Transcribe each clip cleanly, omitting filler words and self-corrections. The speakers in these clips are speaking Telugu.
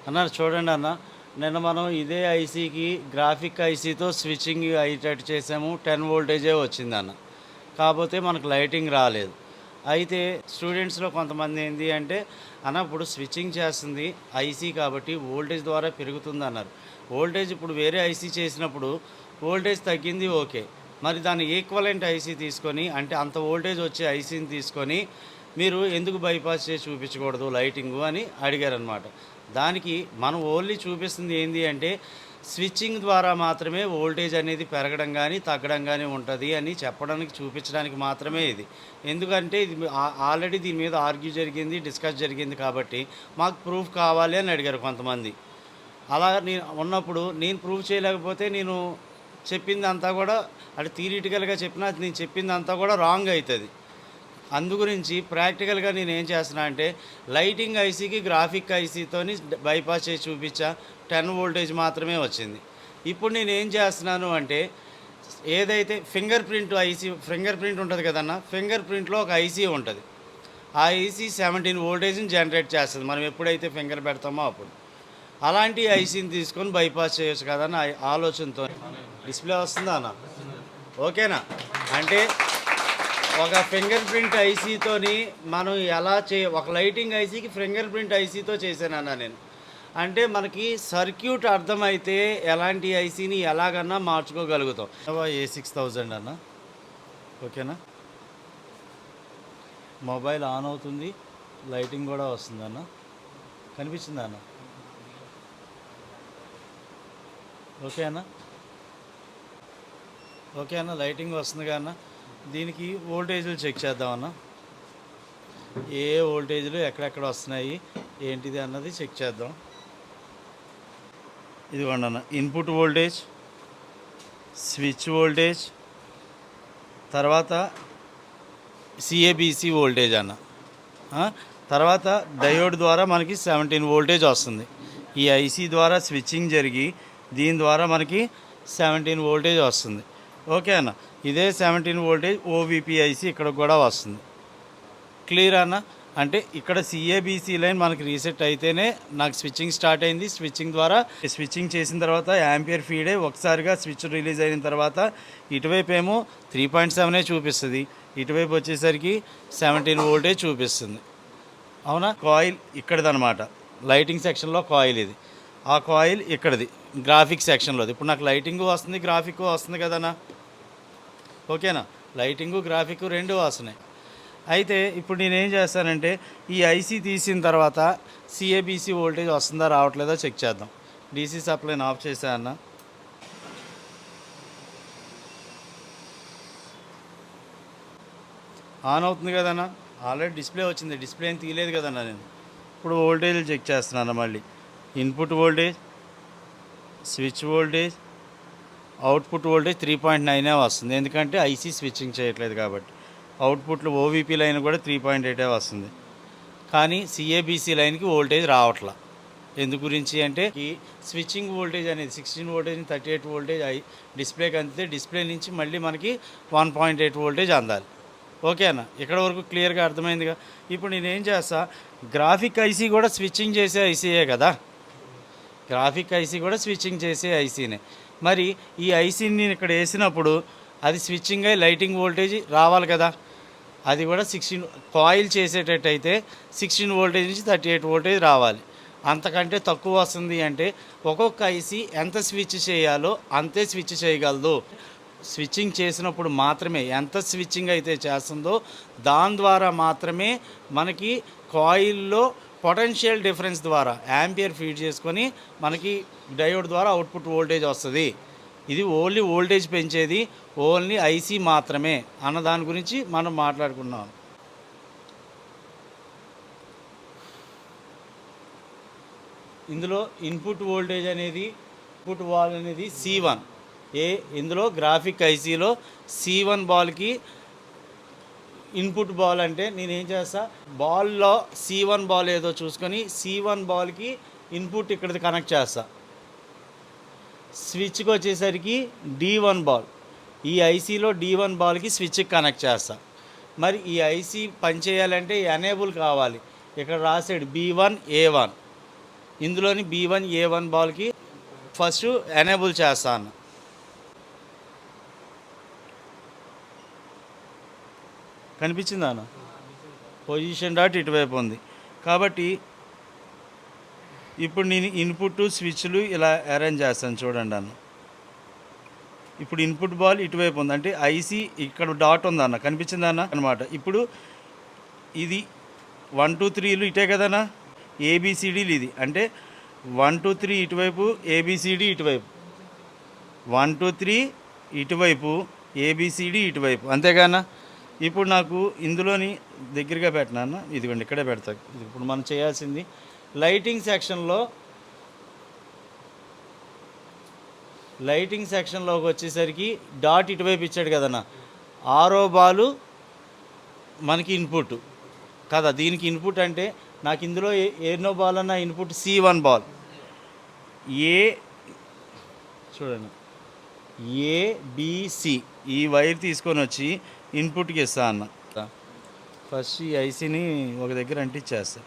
అన్న చూడండి అన్న, నిన్న మనం ఇదే ఐసీకి గ్రాఫిక్ ఐసీతో స్విచ్చింగ్ అయ్యేటట్టు చేసాము. 10 వోల్టేజే వచ్చిందన్న. కాకపోతే మనకు లైటింగ్ రాలేదు. అయితే స్టూడెంట్స్‌లో కొంతమంది ఏంది అంటే, అన్న ఇప్పుడు స్విచ్చింగ్ చేస్తుంది ఐసీ కాబట్టి వోల్టేజ్ ద్వారా పెరుగుతుందన్నారు. వోల్టేజ్ ఇప్పుడు వేరే ఐసీ చేసినప్పుడు వోల్టేజ్ తగ్గింది ఓకే. మరి దాని ఈక్వలెంట్ ఐసీ తీసుకొని, అంటే అంత వోల్టేజ్ వచ్చే ఐసీని తీసుకొని మీరు ఎందుకు బైపాస్ చేసి చూపించకూడదు లైటింగు అని అడిగారనమాట. దానికి మనం ఓన్లీ చూపిస్తుంది ఏంది అంటే, స్విచ్చింగ్ ద్వారా మాత్రమే వోల్టేజ్ అనేది పెరగడం కానీ తగ్గడం కానీ ఉంటుంది అని చెప్పడానికి, చూపించడానికి మాత్రమే ఇది. ఎందుకంటే ఇది ఆల్రెడీ దీని మీద ఆర్గ్యూ జరిగింది, డిస్కస్ జరిగింది కాబట్టి మాకు ప్రూఫ్ కావాలి అని అడిగారు కొంతమంది. అలా నేను ఉన్నప్పుడు నేను ప్రూవ్ చేయలేకపోతే నేను చెప్పిందంతా కూడా, అంటే థియరిటికల్గా చెప్పినా నేను చెప్పిందంతా కూడా రాంగ్ అవుతుంది. అందుగురించి ప్రాక్టికల్గా నేను ఏం చేస్తున్నా అంటే, లైటింగ్ ఐసీకి గ్రాఫిక్ ఐసీతోని బైపాస్ చేసి చూపించా. 10 వోల్టేజ్ మాత్రమే వచ్చింది. ఇప్పుడు నేను ఏం చేస్తున్నాను అంటే, ఏదైతే ఫింగర్ ప్రింట్ ఐసీ, ఫింగర్ ప్రింట్ ఉంటుంది కదన్నా, ఫింగర్ ప్రింట్లో ఒక ఐసీ ఉంటుంది. ఆ ఐసీ 17 వోల్టేజ్ని జనరేట్ చేస్తుంది మనం ఎప్పుడైతే ఫింగర్ పెడతామో అప్పుడు. అలాంటి ఐసీని తీసుకొని బైపాస్ చేయొచ్చు కదన్న ఆలోచనతో. డిస్ప్లే వస్తుందా అన్న? ఓకేనా? అంటే ఒక ఫింగర్ ప్రింట్ ఐసీతోని మనం ఎలా ఒక లైటింగ్ ఐసీకి ఫింగర్ ప్రింట్ ఐసీతో చేశానన్నా నేను. అంటే మనకి సర్క్యూట్ అర్థమైతే ఎలాంటి ఐసీని ఎలాగన్నా మార్చుకోగలుగుతాం. A6000 అన్న. ఓకేనా? మొబైల్ ఆన్ అవుతుంది, లైటింగ్ కూడా వస్తుంది అన్న. కనిపించిందా అన్న? ఓకే అన్న? ఓకే అన్న, లైటింగ్ వస్తుంది అన్న. దీనికి వోల్టేజ్లు చెక్ చేద్దామన్నా. ఏ వోల్టేజ్లు ఎక్కడెక్కడ వస్తున్నాయి ఏంటిది అన్నది చెక్ చేద్దాం. ఇదిగోండి అన్న, ఇన్పుట్ వోల్టేజ్, స్విచ్ వోల్టేజ్, తర్వాత సిఏబిసి వోల్టేజ్ అన్న. తర్వాత డయోడ్ ద్వారా మనకి 17 వోల్టేజ్ వస్తుంది. ఈ ఐసీ ద్వారా స్విచ్చింగ్ జరిగి దీని ద్వారా మనకి 17 వోల్టేజ్ వస్తుంది. ఓకే అన్న, ఇదే 17 వోల్టేజ్ ఓవిపిఐసి ఇక్కడ కూడా వస్తుంది. క్లియర్ అన్న? అంటే ఇక్కడ సిఏబిసి లైన్ మనకి రీసెట్ అయితేనే నాకు స్విచ్చింగ్ స్టార్ట్ అయింది. స్విచ్చింగ్ ద్వారా స్విచ్చింగ్ చేసిన తర్వాత యాంపియర్ ఫీడే ఒకసారిగా స్విచ్ రిలీజ్ అయిన తర్వాత ఇటువైపు ఏమో 3.7 చూపిస్తుంది, ఇటువైపు వచ్చేసరికి 17 వోల్టేజ్ చూపిస్తుంది. అవునా? కాయిల్ ఇక్కడిదనమాట, లైటింగ్ సెక్షన్లో కాయిల్ ఇది. ఆ కాయిల్ ఇక్కడిది గ్రాఫిక్ సెక్షన్లోది. ఇప్పుడు నాకు లైటింగు వస్తుంది, గ్రాఫిక్ వస్తుంది కదన్నా. ఓకేనా? లైటింగు గ్రాఫిక్ రెండు వస్తున్నాయి. అయితే ఇప్పుడు నేనేం చేస్తానంటే, ఈ ఐసీ తీసిన తర్వాత సిఏబిసి వోల్టేజ్ వస్తుందా రావట్లేదా చెక్ చేద్దాం. డీసీ సప్లైని ఆఫ్ చేసా అన్న. ఆన్ అవుతుంది కదన్నా, ఆల్రెడీ డిస్ప్లే వచ్చింది, డిస్ప్లే ఏం తీయలేదు కదన్నా నేను. ఇప్పుడు వోల్టేజ్లు చెక్ చేస్తున్నాను మళ్ళీ. Input voltage, switch voltage, output voltage 3.9 వస్తుంది, ఎందుకంటే ఐసీ స్విచ్చింగ్ చేయట్లేదు కాబట్టి. అవుట్పుట్లు ఓవీపీ లైన్ కూడా 3.8 వస్తుంది, కానీ సిఏబిసి లైన్కి వోల్టేజ్ రావట్లా. ఎందు గురించి అంటే, ఈ స్విచ్చింగ్ వోల్టేజ్ అనేది 16 వోల్టేజ్ 38 వోల్టేజ్ డిస్ప్లేకి అందితే డిస్ప్లే నుంచి మళ్ళీ మనకి 1.8 వోల్టేజ్ అందాలి. ఓకే అన్న, ఇక్కడ వరకు క్లియర్గా అర్థమైందిగా. ఇప్పుడు నేనేం చేస్తా, గ్రాఫిక్ ఐసీ కూడా స్విచ్చింగ్ చేసే ఐసీయే కదా, గ్రాఫిక్ ఐసీ కూడా స్విచ్చింగ్ చేసే ఐసీనే. మరి ఈ ఐసీని నేను ఇక్కడ వేసినప్పుడు అది స్విచ్చింగ్ అయ్యి లైటింగ్ వోల్టేజ్ రావాలి కదా. అది కూడా 16 కాయిల్ చేసేటట్టయితే 16 వోల్టేజ్ నుంచి 38 వోల్టేజ్ రావాలి. అంతకంటే తక్కువ వస్తుంది అంటే ఒక్కొక్క ఐసీ ఎంత స్విచ్ చేయాలో అంతే స్విచ్ చేయగలదు. స్విచ్చింగ్ చేసినప్పుడు మాత్రమే ఎంత స్విచ్చింగ్ అయితే చేస్తుందో దాని ద్వారా మాత్రమే మనకి కాయిల్లో పొటెన్షియల్ డిఫరెన్స్ ద్వారా యాంపియర్ ఫీడ్ చేసుకొని మనకి డయోడ్ ద్వారా అవుట్పుట్ వోల్టేజ్ వస్తుంది. ఇది ఓన్లీ వోల్టేజ్ పెంచేది ఓన్లీ ఐసీ మాత్రమే అన్న దాని గురించి మనం మాట్లాడుకున్నాం. ఇందులో ఇన్పుట్ వోల్టేజ్ అనేది, ఇన్పుట్ బాల్ అనేది C1. ఇందులో గ్రాఫిక్ ఐసీలో C1 బాల్కి ఇన్పుట్ బాల్ అంటే నేనేం చేస్తా, బాల్లో C1 బాల్ ఏదో చూసుకొని C1 బాల్కి ఇన్పుట్ ఇక్కడిది కనెక్ట్ చేస్తా. స్విచ్కి వచ్చేసరికి D1 బాల్, ఈ ఐసీలో D1 బాల్కి స్విచ్కి కనెక్ట్ చేస్తా. మరి ఈ ఐసీ పనిచేయాలంటే ఎనేబుల్ కావాలి. ఇక్కడ రాసాడు B1 A1, ఇందులోని B1A1 బాల్కి ఫస్ట్ ఎనేబుల్ చేస్తాను. కనిపించిందా అన్న? పొజిషన్ డాట్ ఇటువైపు ఉంది కాబట్టి ఇప్పుడు నేను ఇన్పుట్ స్విచ్లు ఇలా అరేంజ్ చేస్తాను చూడండి అన్న. ఇప్పుడు ఇన్పుట్ బాల్ ఇటువైపు ఉంది అంటే ఐసీ ఇక్కడ డాట్ ఉంది అన్న, కనిపించిందా అన్న అనమాట. ఇప్పుడు ఇది 1 2 3లు ఇటే కదన్నా, ఏబిసిడీలు ఇది అంటే 1 2 3 ఇటువైపు, ఏబిసిడి ఇటువైపు, 1 2 3 ఇటువైపు, ఏబిసిడి ఇటువైపు, అంతేగానా. ఇప్పుడు నాకు ఇందులోని దగ్గరగా పెట్టినా, ఇదిగోండి ఇక్కడే పెడతా. ఇప్పుడు మనం చేయాల్సింది లైటింగ్ సెక్షన్లోకి వచ్చేసరికి డాట్ ఇటువైపు ఇచ్చాడు కదన్నా, ఆరో బాలు మనకి ఇన్పుట్ కదా. దీనికి ఇన్పుట్ అంటే నాకు ఇందులో ఎన్నో బాల్ అన్న ఇన్పుట్ C1 బాల్. చూడండి ABC ఈ వైర్ తీసుకొని వచ్చి ఇన్పుట్కి ఇస్తా అన్న. ఫస్ట్ ఈ ఐసీని ఒక దగ్గర అంటించేస్తా.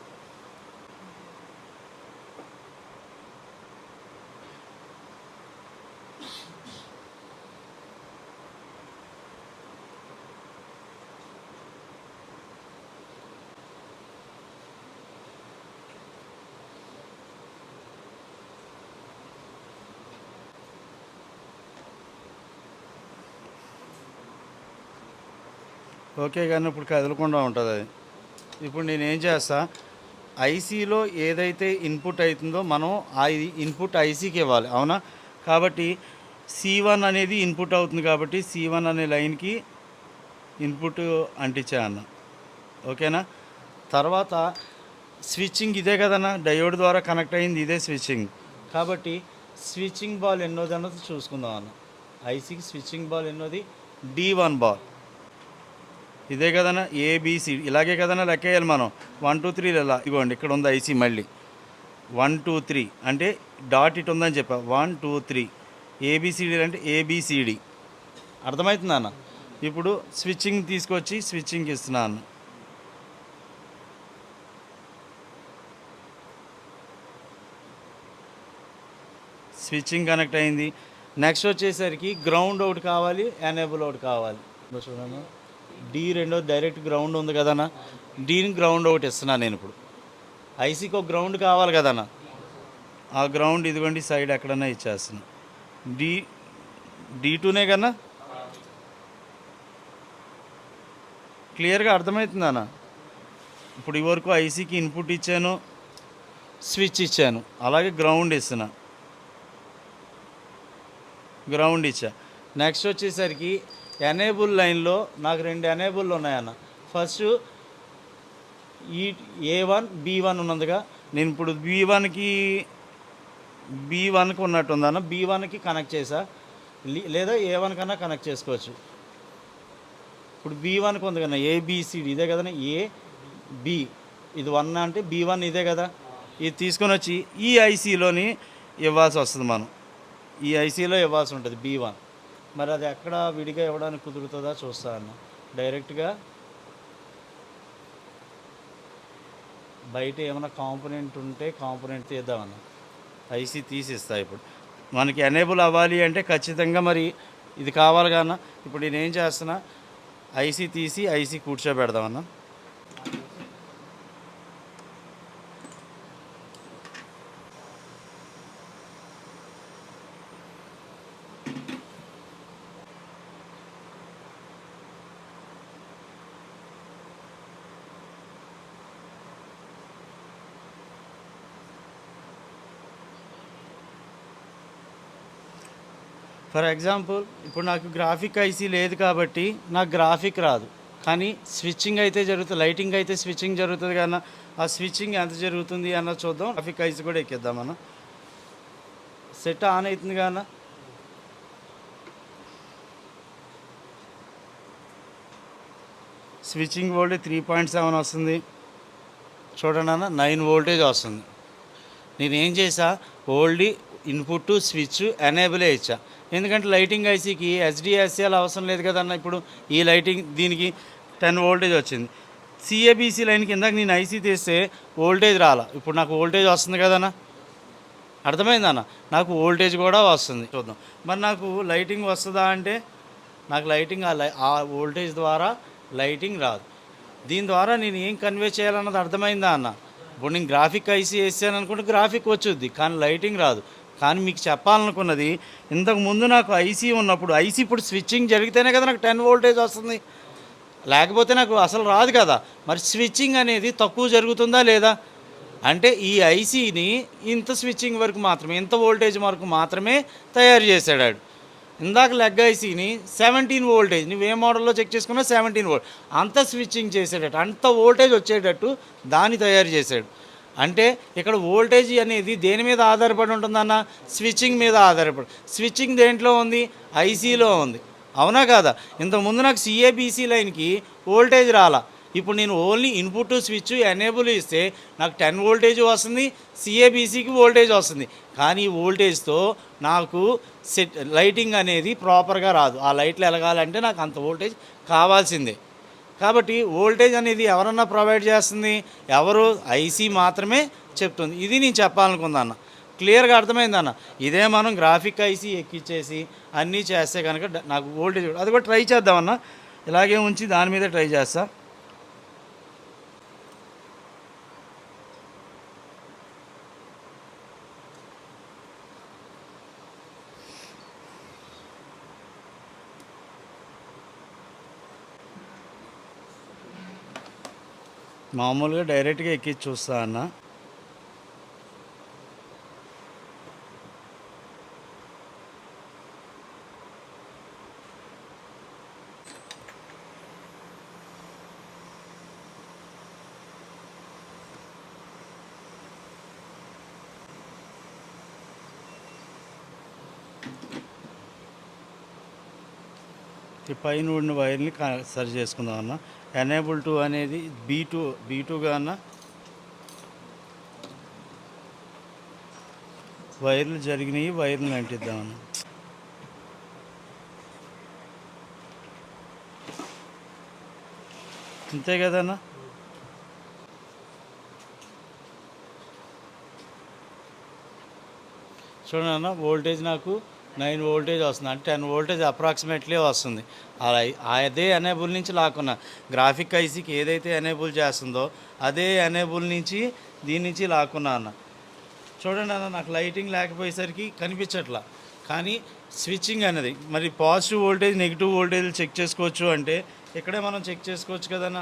ఓకే, కానీ ఇప్పుడు కదలకుండా ఉంటుంది అది. ఇప్పుడు నేను ఏం చేస్తా, ఐసీలో ఏదైతే ఇన్పుట్ అవుతుందో మనం ఆ ఇన్పుట్ ఐసీకి ఇవ్వాలి, అవునా. కాబట్టి C1 అనేది ఇన్పుట్ అవుతుంది కాబట్టి C1 అనే లైన్కి ఇన్పుట్ అంటించా అన్న, ఓకేనా. తర్వాత స్విచ్చింగ్ ఇదే కదన్నా, డయోడ్ ద్వారా కనెక్ట్ అయింది ఇదే స్విచ్చింగ్. కాబట్టి స్విచ్చింగ్ బాల్ ఎన్నోది అన్నది చూసుకుందాం అన్న. ఐసీకి స్విచ్చింగ్ బాల్ ఎన్నోది D1 బాల్ ఇదే కదన్నా. ఏబిసి ఇలాగే కదన్నా లెక్కేయాలి మనం. 1 2 3 ఇలా ఇదిగోండి ఇక్కడ ఉంది ఐసీ, మళ్ళీ 1 2 3 అంటే డాట్ ఇటు ఉందని చెప్పా. 1 2 3 ఏబిసిడి అంటే ఏబిసిడి, అర్థమవుతుందా అన్న. ఇప్పుడు స్విచ్చింగ్ తీసుకొచ్చి స్విచ్చింగ్ ఇస్తున్నాను. స్విచ్చింగ్ కనెక్ట్ అయింది. నెక్స్ట్ వచ్చేసరికి గ్రౌండ్ ఒకటి కావాలి, ఎనేబుల్ ఒకటి కావాలి. చూడమ్మా, D2 డైరెక్ట్ గ్రౌండ్ ఉంది కదన్నా, డీని గ్రౌండ్ ఒకటి ఇస్తున్నాను నేను. ఇప్పుడు ఐసీకి ఒక గ్రౌండ్ కావాలి కదన్నా, ఆ గ్రౌండ్ ఇదిగోండి సైడ్ ఎక్కడన్నా ఇచ్చేస్తున్నా. D2నే కన్నా క్లియర్గా అర్థమవుతుంది అన్న. ఇప్పుడు ఈ వరకు ఐసీకి ఇన్పుట్ ఇచ్చాను, స్విచ్ ఇచ్చాను, అలాగే గ్రౌండ్ ఇస్తున్నా, గ్రౌండ్ ఇచ్చా. నెక్స్ట్ వచ్చేసరికి ఎనేబుల్ లైన్లో నాకు 2 ఎనేబుల్ ఉన్నాయన్న. ఫస్ట్ ఈ A1 B1 ఉన్నదిగా, నేను ఇప్పుడు B1కి ఉన్నట్టుందన్న, B1కి కనెక్ట్ చేసా, లేదా A1 కన్నా కనెక్ట్ చేసుకోవచ్చు. ఇప్పుడు B1కి ఉంది కదా, ABCD ఇదే కదన్నా, AB ఇది 1 అంటే B1 ఇదే కదా. ఇది తీసుకొని వచ్చి ఈ ఐసీలోని ఇవ్వాల్సి వస్తుంది, మనం ఈ ఐసీలో ఇవ్వాల్సి ఉంటుంది B1. మరి అది ఎక్కడ విడిగా ఇవ్వడానికి కుదురుతుందా చూస్తా అన్న. డైరెక్ట్గా బయట ఏమైనా కాంపోనెంట్ ఉంటే కాంపోనెంట్ తీద్దామన్న, ఐసీ తీసిస్తా. ఇప్పుడు మనకి ఎనేబుల్ అవ్వాలి అంటే ఖచ్చితంగా మరి ఇది కావాలి కన్నా. ఇప్పుడు నేను ఏం చేస్తున్నా, ఐసీ తీసి ఐసీ కూర్చోబెడదామన్నా. ఫర్ ఎగ్జాంపుల్ ఇప్పుడు నాకు గ్రాఫిక్ ఐసీ లేదు కాబట్టి నాకు గ్రాఫిక్ రాదు, కానీ స్విచ్చింగ్ అయితే జరుగుతుంది, లైటింగ్ అయితే స్విచ్చింగ్ జరుగుతుంది కన్నా. ఆ స్విచ్చింగ్ ఎంత జరుగుతుంది అన్న చూద్దాం. గ్రాఫిక్ ఐసీ కూడా ఎక్కిద్దామన్న. సెట్ ఆన్ అవుతుంది కన్నా. స్విచ్చింగ్ వోల్టేజ్ 3.7 వస్తుంది చూడండి అన్న, 9 వోల్టేజ్ వస్తుంది. నేనేం చేసా, ఓల్డ్ ఇన్పుట్ స్విచ్ ఎనేబులే ఇచ్చా, ఎందుకంటే లైటింగ్ ఐసీకి HDSL అవసరం లేదు కదన్న. ఇప్పుడు ఈ లైటింగ్ దీనికి 10 వోల్టేజ్ వచ్చింది. CABC లైన్ కింద నేను ఐసీ తీస్తే వోల్టేజ్ రాలా, ఇప్పుడు నాకు వోల్టేజ్ వస్తుంది కదన్నా. అర్థమైందన్న? నాకు వోల్టేజ్ కూడా వస్తుంది. చూద్దాం. మరి నాకు లైటింగ్ వస్తదా అంటే, నాకు లైటింగ్ ఆ వోల్టేజ్ ద్వారా లైటింగ్ రాదు. దీని ద్వారా నేను ఏం కన్వే చేయాలన్నది అర్థమైందా అన్న? ఇప్పుడు నేను గ్రాఫిక్ ఐసీ ఏసాననుకుంటే గ్రాఫిక్ వచ్చుద్ది. కానీ లైటింగ్ రాదు. కానీ మీకు చెప్పాలనుకున్నది, ఇంతకుముందు నాకు ఐసీ ఉన్నప్పుడు, ఐసీ ఇప్పుడు స్విచ్చింగ్ జరిగితేనే కదా నాకు 10 వోల్టేజ్ వస్తుంది. లేకపోతే నాకు అసలు రాదు కదా. మరి స్విచ్చింగ్ అనేది తక్కువ జరుగుతుందా లేదా? అంటే ఈ ఐసీని ఇంత స్విచ్చింగ్ వరకు మాత్రమే, ఇంత వోల్టేజ్ వరకు మాత్రమే తయారు చేశాడు ఆడు. ఇందాక లెగ్ ఐసీని 17 వోల్టేజ్, నువ్వు ఏ మోడల్లో చెక్ చేసుకున్నా 17 వోల్ట్, అంత స్విచ్చింగ్ చేసేటట్టు, అంత వోల్టేజ్ వచ్చేటట్టు దాన్ని తయారు చేశాడు. అంటే ఇక్కడ వోల్టేజ్ అనేది దేని మీద ఆధారపడి ఉంటుందన్న? స్విచ్చింగ్ మీద ఆధారపడి. స్విచ్చింగ్ దేంట్లో ఉంది? ఐసీలో ఉంది. అవునా కాదా? ఇంతకుముందు నాకు సిఏబీసీ లైన్కి వోల్టేజ్ రాలా. ఇప్పుడు నేను ఓన్లీ ఇన్పుట్ స్విచ్ ఎనేబుల్ ఇస్తే నాకు 10 వోల్టేజ్ వస్తుంది, సిఏబీసీకి వోల్టేజ్ వస్తుంది. కానీ ఈ వోల్టేజ్తో నాకు లైటింగ్ అనేది ప్రాపర్గా రాదు. ఆ లైట్లు వెలగాలంటే నాకు అంత వోల్టేజ్ కావాల్సిందే. కాబట్టి వోల్టేజ్ అనేది ఎవరన్నా ప్రొవైడ్ చేస్తుంది? ఎవరు? ఐసీ మాత్రమే చెప్తుంది. ఇది నేను చెప్పాలనుకుందన్న. క్లియర్గా అర్థమైందన్న. ఇదే మనం గ్రాఫిక్ ఐసీ ఎక్కిచ్చేసి అన్నీ చేస్తే కనుక నాకు వోల్టేజ్ అది కూడా ట్రై చేద్దామన్న. ఇలాగే ఉంచి దాని మీద ట్రై చేస్తా. మామూలుగా డైరెక్ట్గా ఎక్కించి చూస్తా అన్న. ఈ పైన ఉన్న వైర్ని సరి చేసుకుందాం అన్న. ఎనేబుల్ టు అనేది బీ టూగా అన్న. వైర్లు జరిగినాయి, వైర్లు అంటిద్దామన్న. అంతే కదన్నా? చూడండి అన్న, వోల్టేజ్ నాకు 9 వోల్టేజ్ వస్తుంది. అంటే 10 వోల్టేజ్ అప్రాక్సిమేట్లీ వస్తుంది. అలా అదే ఎనేబుల్ నుంచి లాక్కున్నా. గ్రాఫిక్ ఐసీకి ఏదైతే ఎనేబుల్ చేస్తుందో అదే ఎనేబుల్ నుంచి దీని నుంచి లాక్కున్నా అన్న. చూడండి అన్న, నాకు లైటింగ్ లేకపోయేసరికి కనిపించట్లా. కానీ స్విచ్చింగ్ అనేది మరి positive voltage, negative voltage check చేసుకోవచ్చు అంటే ఇక్కడే మనం చెక్ చేసుకోవచ్చు కదన్న.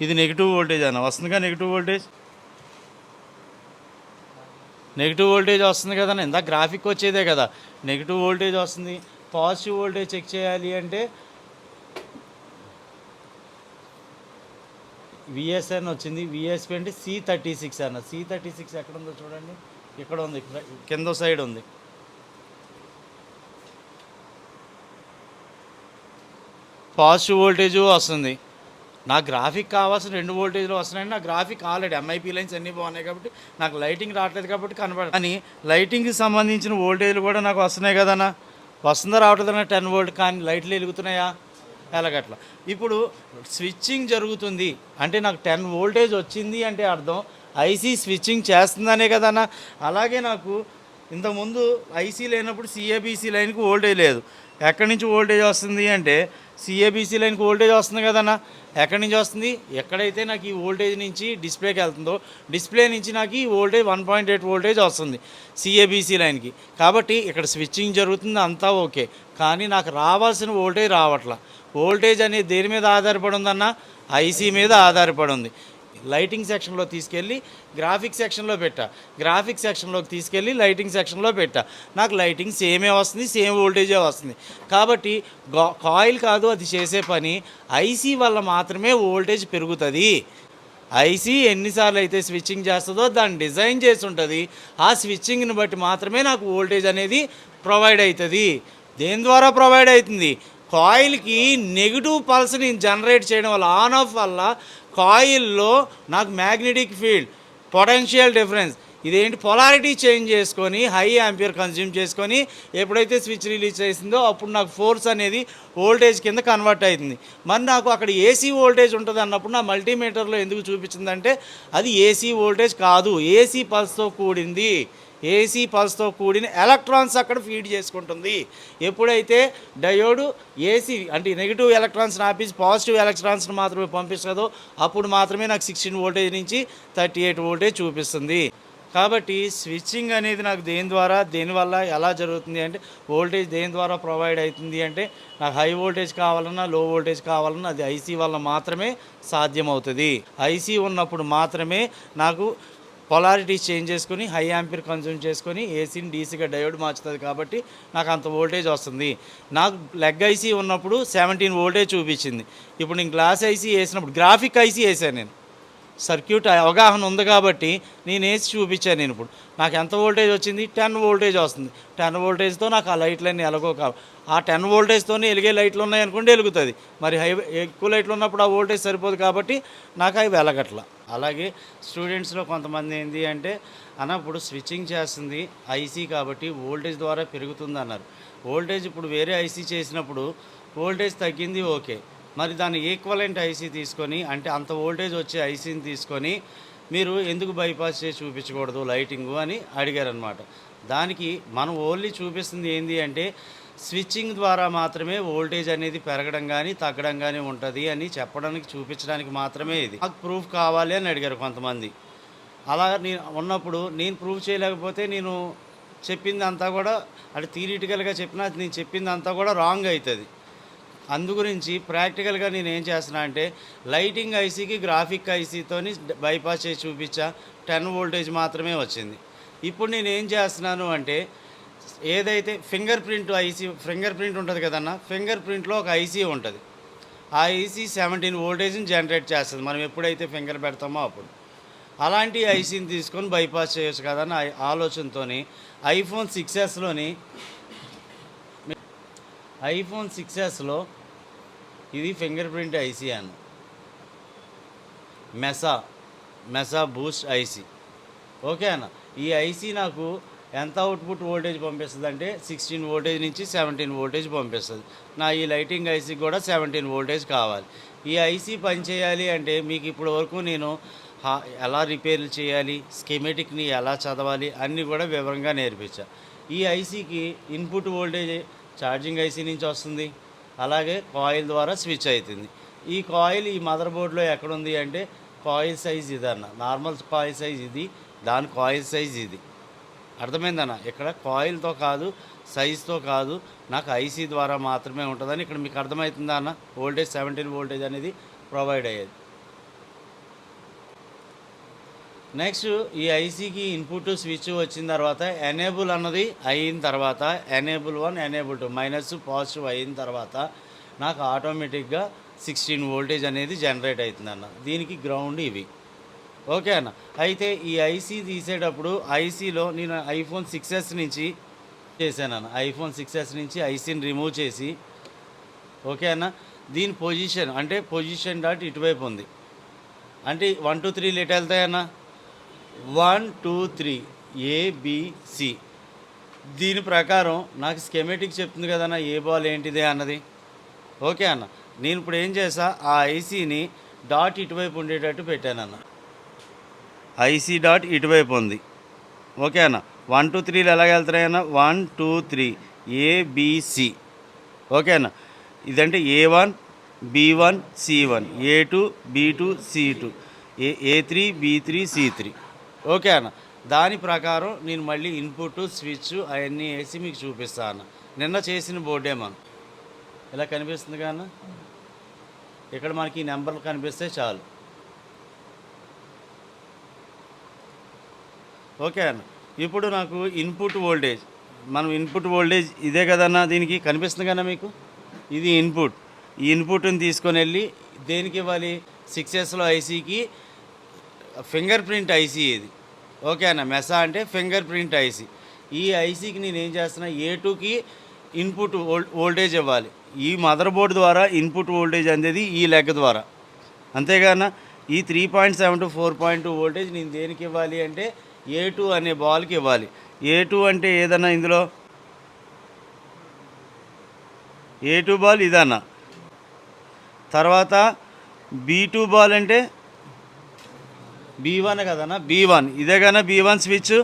ఇది నెగిటివ్ వోల్టేజ్ అన్న, వస్తుందిగా నెగిటివ్ వోల్టేజ్. నెగిటివ్ వోల్టేజ్ వస్తుంది కదన్న. ఇందాక గ్రాఫిక్ వచ్చేదే కదా, నెగిటివ్ వోల్టేజ్ వస్తుంది. పాజిటివ్ వోల్టేజ్ చెక్ చేయాలి అంటే విఎస్ఎన్ వచ్చింది. విఎస్పి అంటే C36 అన్న. C36 ఎక్కడ ఉందో చూడండి, ఇక్కడ ఉంది, ఇక్కడ కింద సైడ్ ఉంది. పాజిటివ్ వోల్టేజ్ వస్తుంది. నా గ్రాఫిక్ కావాల్సిన 2 వోల్టేజ్లు వస్తున్నాయండి. నా గ్రాఫిక్ ఆల్రెడీ ఎంఐపీ లైన్స్ అన్నీ బాగున్నాయి కాబట్టి నాకు లైటింగ్ రావట్లేదు కాబట్టి కనబడదు. కానీ లైటింగ్కి సంబంధించిన వోల్టేజ్లు కూడా నాకు వస్తున్నాయి కదన్నా. వస్తుందా రావట్లేదన్నా 10 వోల్ట్. కానీ లైట్లు వెలుగుతున్నాయా? ఎలాగట్లా. ఇప్పుడు స్విచ్చింగ్ జరుగుతుంది అంటే నాకు 10 వోల్టేజ్ వచ్చింది అంటే అర్థం ఐసీ స్విచ్చింగ్ చేస్తుందనే కదన్నా. అలాగే నాకు ఇంతకుముందు ఐసీ లేనప్పుడు సిఏబీసీ లైన్కి వోల్టేజ్ లేదు. ఎక్కడి నుంచి వోల్టేజ్ వస్తుంది అంటే సిఏబీసీ లైన్కి వోల్టేజ్ వస్తుంది కదన్నా. ఎక్కడి నుంచి వస్తుంది? ఎక్కడైతే నాకు ఈ వోల్టేజ్ నుంచి డిస్ప్లేకి వెళ్తుందో డిస్ప్లే నుంచి నాకు ఈ వోల్టేజ్ 1.8 వోల్టేజ్ వస్తుంది సిఏబీసీ లైన్కి. కాబట్టి ఇక్కడ స్విచ్చింగ్ జరుగుతుంది, అంతా ఓకే. కానీ నాకు రావాల్సిన వోల్టేజ్ రావట్లా. వోల్టేజ్ అనేది దేని మీద ఆధారపడి ఉందన్న? ఐసీ మీద ఆధారపడి ఉంది. లైటింగ్ సెక్షన్లో తీసుకెళ్ళి గ్రాఫిక్ సెక్షన్లో పెట్టా, గ్రాఫిక్ సెక్షన్లోకి తీసుకెళ్ళి లైటింగ్ సెక్షన్లో పెట్టా. నాకు లైటింగ్ సేమే వస్తుంది, సేమ్ వోల్టేజే వస్తుంది. కాబట్టి కాయిల్ కాదు అది చేసే పని, ఐసీ వల్ల మాత్రమే వోల్టేజ్ పెరుగుతుంది. ఐసీ ఎన్నిసార్లు అయితే స్విచ్చింగ్ చేస్తుందో దాన్ని డిజైన్ చేసి ఉంటుంది. ఆ స్విచ్చింగ్ని బట్టి మాత్రమే నాకు వోల్టేజ్ అనేది ప్రొవైడ్ అవుతుంది. దేని ద్వారా ప్రొవైడ్ అవుతుంది? కాయిల్కి నెగిటివ్ పల్స్ని జనరేట్ చేయడం వల్ల, ఆన్ ఆఫ్ వల్ల కాయిల్లో నాకు మ్యాగ్నెటిక్ ఫీల్డ్, పొటెన్షియల్ డిఫరెన్స్ ఇదేంటి పొలారిటీ చేంజ్ చేసుకొని హై యాంపియర్ కన్జ్యూమ్ చేసుకొని ఎప్పుడైతే స్విచ్ రిలీజ్ చేసిందో అప్పుడు నాకు ఫోర్స్ అనేది వోల్టేజ్ కింద కన్వర్ట్ అవుతుంది. మరి నాకు అక్కడ ఏసీ వోల్టేజ్ ఉంటుంది అన్నప్పుడు నా మల్టీమీటర్లో ఎందుకు చూపించిందంటే అది ఏసీ వోల్టేజ్ కాదు, ఏసీ పల్స్తో కూడింది. ఏసీ పల్స్తో కూడిన ఎలక్ట్రాన్స్ అక్కడ ఫీడ్ చేసుకుంటుంది. ఎప్పుడైతే డయోడు ఏసీ అంటే నెగిటివ్ ఎలక్ట్రాన్స్ ఆపేసి పాజిటివ్ ఎలక్ట్రాన్స్ని మాత్రమే పంపిస్తుందో అప్పుడు మాత్రమే నాకు 16 వోల్టేజ్ నుంచి 38 వోల్టేజ్ చూపిస్తుంది. కాబట్టి స్విచ్చింగ్ అనేది నాకు దేనివల్ల ఎలా జరుగుతుంది అంటే వోల్టేజ్ దేని ద్వారా ప్రొవైడ్ అవుతుంది అంటే నాకు హై వోల్టేజ్ కావాలన్నా లో వోల్టేజ్ కావాలన్నా అది ఐసీ వల్ల మాత్రమే సాధ్యమవుతుంది. ఐసీ ఉన్నప్పుడు మాత్రమే నాకు పొలారిటీస్ చేంజ్ చేసుకొని హై యాంపియర్ కన్జ్యూమ్ చేసుకొని ఏసీని డీసీగా డయోడ్ మార్చుతుంది కాబట్టి నాకు అంత వోల్టేజ్ వస్తుంది. నాకు లెగ్ ఐసీ ఉన్నప్పుడు 17 వోల్టేజ్ చూపించింది. ఇప్పుడు నేను గ్లాస్ ఐసీ వేసినప్పుడు గ్రాఫిక్ ఐసీ వేసాను, నేను సర్క్యూట్ అవగాహన ఉంది కాబట్టి నేను వేసి చూపించాను. నేను ఇప్పుడు నాకు ఎంత వోల్టేజ్ వచ్చింది, 10 వోల్టేజ్ వస్తుంది. 10 వోల్టేజ్తో నాకు ఆ లైట్లన్నీ ఎలాగో ఆ 10 వోల్టేజ్తోనే వెలిగే లైట్లు ఉన్నాయనుకోండి వెలుగుతుంది. మరి ఎక్కువ లైట్లు ఉన్నప్పుడు ఆ వోల్టేజ్ సరిపోదు కాబట్టి నాకు అవి వెలగట్ల. అలాగే స్టూడెంట్స్లో కొంతమంది ఏంటి అంటే ఇప్పుడు స్విచ్చింగ్ చేస్తుంది ఐసీ కాబట్టి వోల్టేజ్ ద్వారా పెరుగుతుంది అన్నారు. వోల్టేజ్ ఇప్పుడు వేరే ఐసీ చేసినప్పుడు వోల్టేజ్ తగ్గింది, ఓకే. మరి దాన్ని ఈక్వలెంట్ ఐసీ తీసుకొని అంటే అంత వోల్టేజ్ వచ్చే ఐసీని తీసుకొని మీరు ఎందుకు బైపాస్ చేసి చూపించకూడదు లైటింగు అని అడిగారనమాట. దానికి మనం ఓన్లీ చూపిస్తుంది ఏంటి అంటే స్విచ్చింగ్ ద్వారా మాత్రమే వోల్టేజ్ అనేది పెరగడం కానీ తగ్గడం కానీ ఉంటుంది అని చెప్పడానికి చూపించడానికి మాత్రమే ఇది. నాకు ప్రూఫ్ కావాలి అని అడిగారు కొంతమంది. అలా నేను ఉన్నప్పుడు నేను ప్రూఫ్ చేయలేకపోతే నేను చెప్పింది అంతా కూడా అంటే థియరిటికల్గా చెప్పినా నేను చెప్పింది అంతా కూడా రాంగ్ అవుతుంది. అందుగురించి ప్రాక్టికల్గా నేను ఏం చేస్తున్నా అంటే లైటింగ్ ఐసీకి గ్రాఫిక్ ఐసీతోని బైపాస్ చేసి చూపించా, 10 వోల్టేజ్ మాత్రమే వచ్చింది. ఇప్పుడు నేను ఏం చేస్తున్నాను అంటే ఏదైతే ఫింగర్ ప్రింట్ ఉంటుంది కదన్నా, ఫింగర్ ప్రింట్లో ఒక ఐసీ ఉంటుంది. ఆ ఐసీ 17 వోల్టేజ్ని జనరేట్ చేస్తుంది మనం ఎప్పుడైతే ఫింగర్ పెడతామో అప్పుడు. అలాంటి ఐసీని తీసుకొని బైపాస్ చేయొచ్చు కదన్న ఆలోచనతో ఐఫోన్ 6Sలో ఇది ఫింగర్ ప్రింట్ ఐసీ అన్న మెసా బూస్ట్ ఐసీ, ఓకే అన్న. ఈ ఐసీ నాకు ఎంత అవుట్పుట్ వోల్టేజ్ పంపిస్తుంది అంటే 16 వోల్టేజ్ నుంచి 17 వోల్టేజ్ పంపిస్తుంది. నా ఈ లైటింగ్ ఐసీకి కూడా 17 వోల్టేజ్ కావాలి. ఈ ఐసీ పనిచేయాలి అంటే మీకు ఇప్పటి వరకు నేను ఎలా రిపేర్లు చేయాలి, స్కెమెటిక్ని ఎలా చదవాలి అన్నీ కూడా వివరంగా నేర్పించా. ఈ ఐసీకి ఇన్పుట్ వోల్టేజ్ ఛార్జింగ్ ఐసీ నుంచి వస్తుంది, అలాగే కాయిల్ ద్వారా స్విచ్ అవుతుంది. ఈ కాయిల్ ఈ మదర్ బోర్డులో ఎక్కడుంది అంటే కాయిల్ సైజ్ ఇది అన్న, నార్మల్ కాయిల్ సైజ్ ఇది, దాని కాయిల్ సైజ్ ఇది. అర్థమైందన్న, ఇక్కడ కాయిల్తో కాదు సైజ్తో కాదు, నాకు ఐసీ ద్వారా మాత్రమే ఉంటుందని ఇక్కడ మీకు అర్థమవుతుందా అన్న. వోల్టేజ్ 17 వోల్టేజ్ అనేది ప్రొవైడ్ అయ్యేది. నెక్స్ట్ ఈ ఐసీకి ఇన్పుట్ స్విచ్ వచ్చిన తర్వాత ఎనేబుల్ అన్నది అయిన తర్వాత ఎనేబుల్ 1 ఎనేబుల్ 2 మైనస్ పాజిటివ్ అయిన తర్వాత నాకు ఆటోమేటిక్గా 16 వోల్టేజ్ అనేది జనరేట్ అవుతుంది అన్న. దీనికి గ్రౌండ్ ఇవి, ఓకే అన్న. అయితే ఈ ఐసీ తీసేటప్పుడు ఐసీలో నేను ఐఫోన్ 6s నుంచి చేశాను. ఐఫోన్ 6s నుంచి ఐసీని రిమూవ్ చేసి, ఓకే అన్న. దీని పొజిషన్ డాట్ ఇటువైపు ఉంది అంటే 1 2 3 లెట్ వెళ్తాయన్న, 1 2 3 ABC. దీని ప్రకారం నాకు స్కెమెటిక్ చెప్తుంది కదన్న ఏ బాల్ ఏంటిదే అన్నది, ఓకే అన్న. నేను ఇప్పుడు ఏం చేసా, ఆ ఐసీని డాట్ ఇటువైపు ఉండేటట్టు పెట్టానన్న. ఐసీ డాట్ ఇటువైపు ఉంది, ఓకే అన్న. 1 2 3 ఎలాగ వెళ్తాయన్న, 1 2 3 ABC, ఓకే అన్న. ఇదంటే A1 B1 C1 A2 B2 C2 A3 B3 C3, okay అన్న. దాని ప్రకారం నేను మళ్ళీ ఇన్పుట్ స్విచ్ అవన్నీ వేసి మీకు చూపిస్తాను అన్న. నిన్న చేసిన బోర్డే మనం ఇలా కనిపిస్తుంది కదా అన్న, ఇక్కడ మనకి ఈ నెంబర్లు కనిపిస్తే చాలు, ఓకే అన్న. ఇప్పుడు నాకు ఇన్పుట్ వోల్టేజ్ ఇదే కదన్నా, దీనికి కనిపిస్తుంది కదా మీకు, ఇది ఇన్పుట్. ఈ ఇన్పుట్ని తీసుకొని వెళ్ళి దేనికి ఇవ్వాలి, 6Sలో ఐసీకి ఫింగర్ ప్రింట్ ఐసీ ఇది, ఓకే అన్న. మెసా అంటే ఫింగర్ ప్రింట్ ఐసీ. ఈ ఐసీకి నేను ఏం చేస్తున్నా, A2కి ఇన్పుట్ వోల్టేజ్ ఇవ్వాలి. ఈ మదర్ బోర్డు ద్వారా ఇన్పుట్ వోల్టేజ్ అనేది ఈ లెగ్ ద్వారా, అంతేగాన ఈ 3.7 to 4.2 వోల్టేజ్ నేను దేనికి ఇవ్వాలి అంటే A2 అనే బాల్కి ఇవ్వాలి. A2 అంటే ఏదన్నా ఇందులో A2 బాల్ ఇదన్న. తర్వాత B2 బాల్ అంటే B1 కదన్నా, B1 ఇదే కన్నా B1 స్విచ్.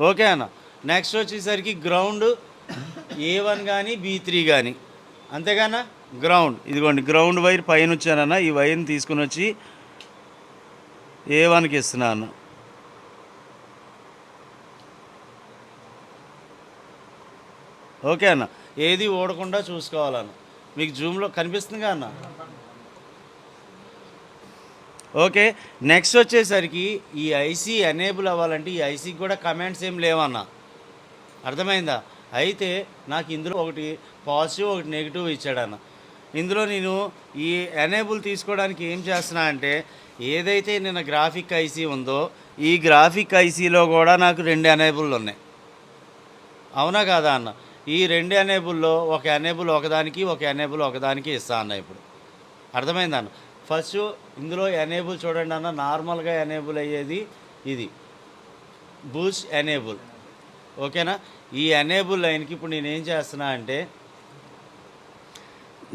ఓకే అన్న. నెక్స్ట్ వచ్చేసరికి గ్రౌండ్ A1 కానీ B3 కానీ, అంతేగానా గ్రౌండ్. ఇదిగోండి గ్రౌండ్ వైర్ పైన వచ్చానన్న, ఈ వైర్ని తీసుకుని వచ్చి A1కి ఇస్తున్నాను. ఓకే అన్న. ఏది ఓడకుండా చూసుకోవాలన్న. మీకు జూమ్లో కనిపిస్తుందిగా అన్న. ఓకే. నెక్స్ట్ వచ్చేసరికి ఈ ఐసీ ఎనేబుల్ అవ్వాలంటే ఈ ఐసీకి కూడా కమాండ్స్ ఏం లేవన్న, అర్థమైందా? అయితే నాకు ఇందులో ఒకటి పాజిటివ్ ఒకటి నెగిటివ్ ఇచ్చాడన్న. ఇందులో నేను ఈ ఎనేబుల్ తీసుకోవడానికి ఏం చేస్తున్నా అంటే, ఏదైతే నిన్న గ్రాఫిక్ ఐసీ ఉందో ఈ గ్రాఫిక్ ఐసీలో కూడా నాకు 2 ఎనేబుల్ ఉన్నాయి. అవునా కాదా అన్న? ఈ 2 ఎనేబుల్లో ఒక ఎనేబుల్ ఒకదానికి, ఒక ఎనేబుల్ ఒకదానికి ఇస్తా అన్న. ఇప్పుడు అర్థమైందా అన్న? ఫస్ట్ ఇందులో ఎనేబుల్ చూడండి అన్న, నార్మల్గా ఎనేబుల్ అయ్యేది ఇది బూస్ట్ ఎనేబుల్. ఓకేనా? ఈ ఎనేబుల్ లైన్కి ఇప్పుడు నేను ఏం చేస్తున్నా అంటే,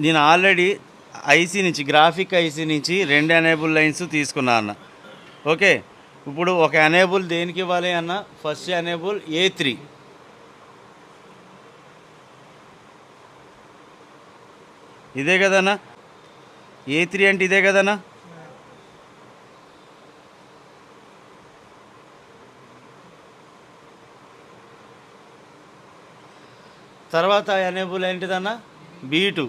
నేను ఆల్రెడీ ఐసీ నుంచి గ్రాఫిక్ ఐసీ నుంచి 2 ఎనేబుల్ లైన్స్ తీసుకున్నా అన్న. ఓకే. ఇప్పుడు ఒక ఎనేబుల్ దేనికి ఇవ్వాలి అన్న? First enable A3. ఇదే కదన్నా A3 అంటే, ఇదే కదన్నా. తర్వాత ఎనేబుల్ ఏంటిదన్నా? B2.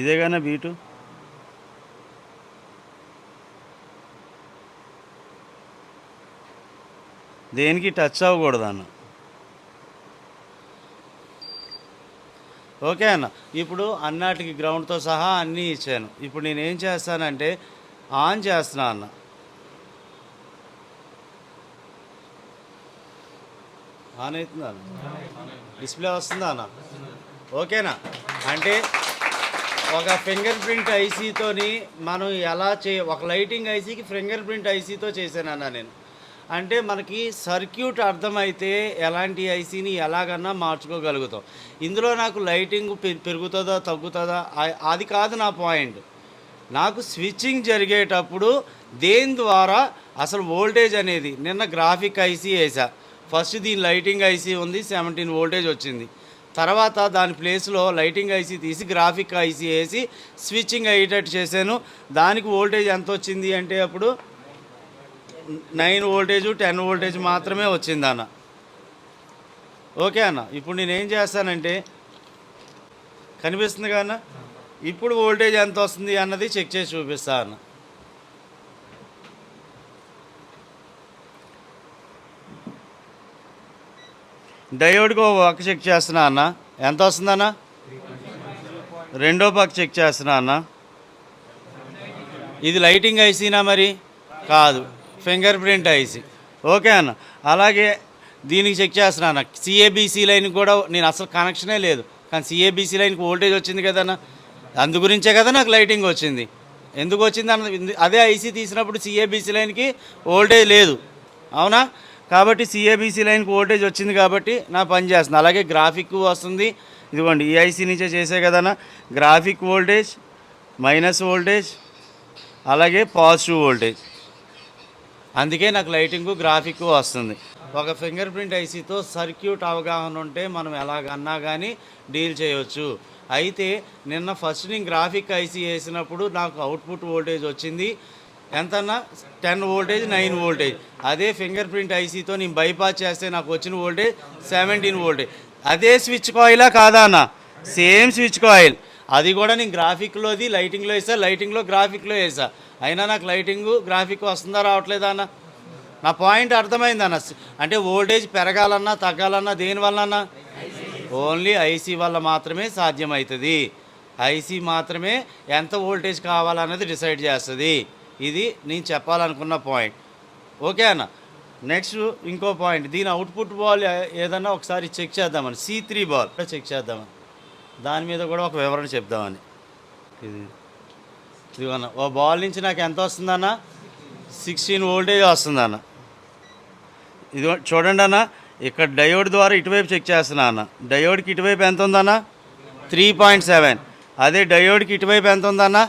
ఇదే కన్నా B2. దేనికి టచ్ అవ్వకూడదు అన్న. ఓకే అన్న. ఇప్పుడు అన్నిటికి గ్రౌండ్తో సహా అన్నీ ఇచ్చాను. ఇప్పుడు నేను ఏం చేస్తానంటే ఆన్ చేస్తున్నా అన్న. ఆన్ అవుతుందా అన్న? డిస్ప్లే వస్తుందా అన్న? ఓకేనా? అంటే ఒక ఫింగర్ ప్రింట్ ఐసీతోని మనం ఎలా ఒక లైటింగ్ ఐసీకి ఫింగర్ ప్రింట్ ఐసీతో చేశాను అన్న నేను. అంటే మనకి సర్క్యూట్ అర్థమైతే ఎలాంటి ఐసీని ఎలాగన్నా మార్చుకోగలుగుతాం. ఇందులో నాకు లైటింగ్ పెరుగుతుందా తగ్గుతుందా అది కాదు నా పాయింట్. నాకు స్విచ్చింగ్ జరిగేటప్పుడు దేని ద్వారా అసలు వోల్టేజ్ అనేది, నిన్న గ్రాఫిక్ ఐసీ వేసా. ఫస్ట్ దీని లైటింగ్ ఐసీ ఉంది, 17 వోల్టేజ్ వచ్చింది. తర్వాత దాని ప్లేస్లో లైటింగ్ ఐసీ తీసి గ్రాఫిక్ ఐసీ వేసి స్విచ్చింగ్ అయ్యేటట్టు చేశాను. దానికి వోల్టేజ్ ఎంత వచ్చింది అంటే అప్పుడు 9 వోల్టేజు 10 వోల్టేజ్ మాత్రమే వచ్చింది అన్న. ఓకే అన్న. ఇప్పుడు నేనేం చేస్తానంటే, కనిపిస్తుంది కదా అన్న, ఇప్పుడు వోల్టేజ్ ఎంత వస్తుంది అన్నది చెక్ చేసి చూపిస్తా అన్న. డయోడ్కి ఒక పక్క చెక్ చేస్తున్నా అన్న, ఎంత వస్తుందన్న? రెండో పక్క చెక్ చేస్తున్నా అన్న. ఇది లైటింగ్ ఐసీనా? మరి కాదు, ఫింగర్ ప్రింట్ ఐసీ. ఓకే అన్న. అలాగే దీనికి చెక్ చేస్తున్నా అన్న. సిఏబిసి లైన్కి కూడా నేను అసలు కనెక్షనే లేదు, కానీ సిఏబిసి లైన్కి వోల్టేజ్ వచ్చింది కదన్న. అందు గురించే కదా నాకు లైటింగ్ వచ్చింది. ఎందుకు వచ్చింది అన్న, అదే ఐసీ తీసినప్పుడు సిఏబిసి లైన్కి వోల్టేజ్ లేదు, అవునా? కాబట్టి సిఏబిసి లైన్కి వోల్టేజ్ వచ్చింది కాబట్టి నా పని చేస్తుంది. అలాగే గ్రాఫిక్ వస్తుంది. ఇదిగోండి ఈ ఐసీ నుంచే చేసే కదన్నా. గ్రాఫిక్ వోల్టేజ్, మైనస్ వోల్టేజ్, అలాగే పాజిటివ్ వోల్టేజ్. అందుకే నాకు లైటింగు గ్రాఫిక్ వస్తుంది. ఒక ఫింగర్ ప్రింట్ ఐసీతో సర్క్యూట్ అవగాహన ఉంటే మనం ఎలాగన్నా కానీ డీల్ చేయవచ్చు. అయితే నిన్న ఫస్ట్ నేను గ్రాఫిక్ ఐసీ వేసినప్పుడు నాకు అవుట్పుట్ వోల్టేజ్ వచ్చింది ఎంతన్నా? 10 వోల్టేజ్ 9 వోల్టేజ్. అదే ఫింగర్ ప్రింట్ ఐసీతో నేను బైపాస్ చేస్తే నాకు వచ్చిన వోల్టేజ్ 17 వోల్టేజ్. అదే స్విచ్ కాయిలా కాదా అన్న? Same switch coil. అది కూడా నేను గ్రాఫిక్లోది లైటింగ్లో వేసా, లైటింగ్లో గ్రాఫిక్లో వేసా. అయినా నాకు లైటింగు గ్రాఫిక్ వస్తుందా రావట్లేదా అన్న? నా పాయింట్ అర్థమైందన్న. అంటే వోల్టేజ్ పెరగాలన్నా తగ్గాలన్నా దేనివల్లన్నా? ఓన్లీ ఐసీ వల్ల మాత్రమే సాధ్యమవుతుంది. ఐసీ మాత్రమే ఎంత వోల్టేజ్ కావాలన్నది డిసైడ్ చేస్తుంది. ఇది నేను చెప్పాలనుకున్న పాయింట్. ఓకే అన్న. నెక్స్ట్ ఇంకో పాయింట్, దీని అవుట్పుట్ బాల్ ఏదన్నా ఒకసారి చెక్ చేద్దామని, C3 బాల్ చెక్ చేద్దామని. దాని మీద కూడా ఒక వివరణ చెప్దామని. ఇది ఇదిగోన్న ఓ బాల్ నుంచి నాకు ఎంత వస్తుందన్న 16 వోల్టేజ్ వస్తుందన్న. ఇది చూడండి అన్న, ఇక్కడ డయోడ్ ద్వారా ఇటువైపు చెక్ చేస్తున్నా అన్న. డయోడ్కి ఇటువైపు ఎంత ఉందన్న 3.7. అదే డయోడ్కి ఇటువైపు ఎంత ఉందన్న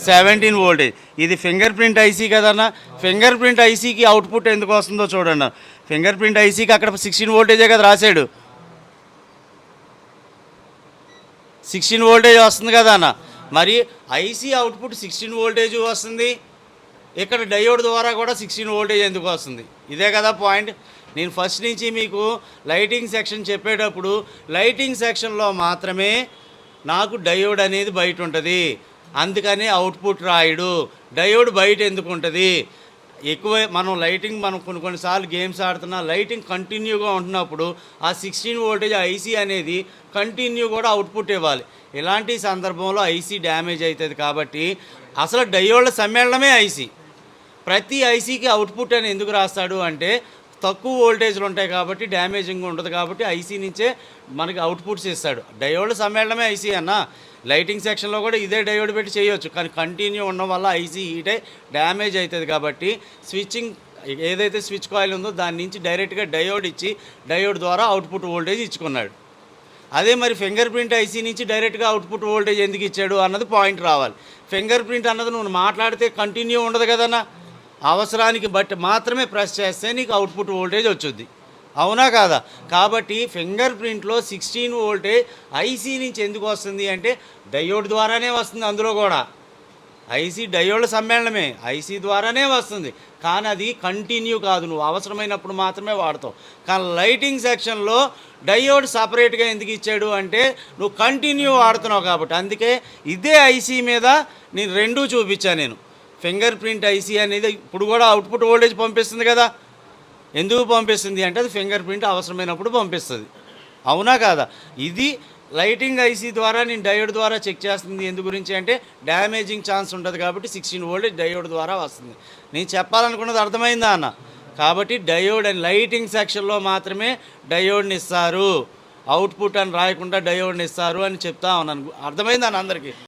17 వోల్టేజ్. ఇది ఫింగర్ ప్రింట్ ఐసీ కదన్న. ఫింగర్ ప్రింట్ ఐసీకి అవుట్పుట్ ఎందుకు వస్తుందో చూడండి. ఫింగర్ ప్రింట్ ఐసీకి అక్కడ 16 వోల్టేజే కదా రాశాడు. 16 వోల్టేజ్ వస్తుంది కదా అన్న. మరి ఐసీ అవుట్పుట్ 16 వోల్టేజ్ వస్తుంది, ఇక్కడ డయోడ్ ద్వారా కూడా 16 వోల్టేజ్ ఎందుకు వస్తుంది? ఇదే కదా పాయింట్. నేను ఫస్ట్ నుంచి మీకు లైటింగ్ సెక్షన్ చెప్పేటప్పుడు లైటింగ్ సెక్షన్లో మాత్రమే నాకు డయోడ్ అనేది బయట ఉంటుంది, అందుకని అవుట్పుట్ రాయడు. డయోడ్ బయట ఎందుకు ఉంటుంది? ఎక్కువ మనం కొన్నిసార్లు గేమ్స్ ఆడుతున్నా లైటింగ్ కంటిన్యూగా ఉంటున్నప్పుడు ఆ 16 వోల్టేజ్ ఐసీ అనేది కంటిన్యూ కూడా అవుట్పుట్ ఇవ్వాలి. ఇలాంటి సందర్భంలో ఐసీ డ్యామేజ్ అవుతుంది. కాబట్టి అసలు డయోడ్ల సమ్మేళనమే ఐసీ. ప్రతి ఐసీకి అవుట్పుట్ అని ఎందుకు రాస్తాడు అంటే తక్కువ వోల్టేజ్లు ఉంటాయి కాబట్టి డ్యామేజింగ్ ఉంటుంది కాబట్టి ఐసీ నుంచే మనకి అవుట్పుట్స్ ఇస్తాడు. డయోడ్ల సమ్మేళనమే ఐసీ అన్న. లైటింగ్ సెక్షన్లో కూడా ఇదే డయోడ్ పెట్టి చేయొచ్చు, కానీ కంటిన్యూ ఉండడం వల్ల ఐసీ హీటే డ్యామేజ్ అవుతుంది. కాబట్టి స్విచ్చింగ్ ఏదైతే స్విచ్ కాయిల్ ఉందో దాని నుంచి డైరెక్ట్గా డయోడ్ ఇచ్చి డయోడ్ ద్వారా అవుట్పుట్ వోల్టేజ్ ఇచ్చుకున్నాడు. అదే మరి ఫింగర్ ప్రింట్ ఐసీ నుంచి డైరెక్ట్గా అవుట్పుట్ వోల్టేజ్ ఎందుకు ఇచ్చాడు అన్నది పాయింట్ రావాలి. ఫింగర్ ప్రింట్ అన్నది నువ్వు మాట్లాడితే కంటిన్యూ ఉండదు కదన్నా, అవసరానికి బట్టి మాత్రమే ప్రెస్ చేస్తే నీకు అవుట్పుట్ వోల్టేజ్ వచ్చుద్ది, అవునా కాదా? కాబట్టి ఫింగర్ ప్రింట్లో 16 వోల్టేజ్ ఐసీ నుంచి ఎందుకు వస్తుంది అంటే డయోడ్ ద్వారానే వస్తుంది. అందులో కూడా ఐసీ డయోడ్ల సమ్మేళనమే, ఐసీ ద్వారానే వస్తుంది. కానీ అది కంటిన్యూ కాదు, నువ్వు అవసరమైనప్పుడు మాత్రమే వాడతావు. కానీ లైటింగ్ సెక్షన్లో డయోడ్ సపరేట్గా ఎందుకు ఇచ్చాడు అంటే నువ్వు కంటిన్యూ వాడుతున్నావు కాబట్టి. అందుకే ఇదే ఐసీ మీద నేను రెండూ చూపించాను. నేను ఫింగర్ ప్రింట్ ఐసీ అనేది ఇప్పుడు కూడా అవుట్పుట్ వోల్టేజ్ పంపిస్తుంది కదా. ఎందుకు పంపిస్తుంది అంటే అది ఫింగర్ ప్రింట్ అవసరమైనప్పుడు పంపిస్తుంది, అవునా కాదా? ఇది లైటింగ్ ఐసీ ద్వారా నేను డయోడ్ ద్వారా చెక్ చేస్తుంది. ఎందు గురించి అంటే డ్యామేజింగ్ ఛాన్స్ ఉంటుంది కాబట్టి 16 వోల్టేజ్ డయోడ్ ద్వారా వస్తుంది. నేను చెప్పాలనుకున్నది అర్థమైందా అన్న? కాబట్టి డయోడ్ అని లైటింగ్ సెక్షన్లో మాత్రమే డయోడ్ని ఇస్తారు, అవుట్పుట్ అని రాయకుండా డయోడ్ని ఇస్తారు అని చెప్తా ఉన్నాను. అర్థమైందా అన్న అందరికీ?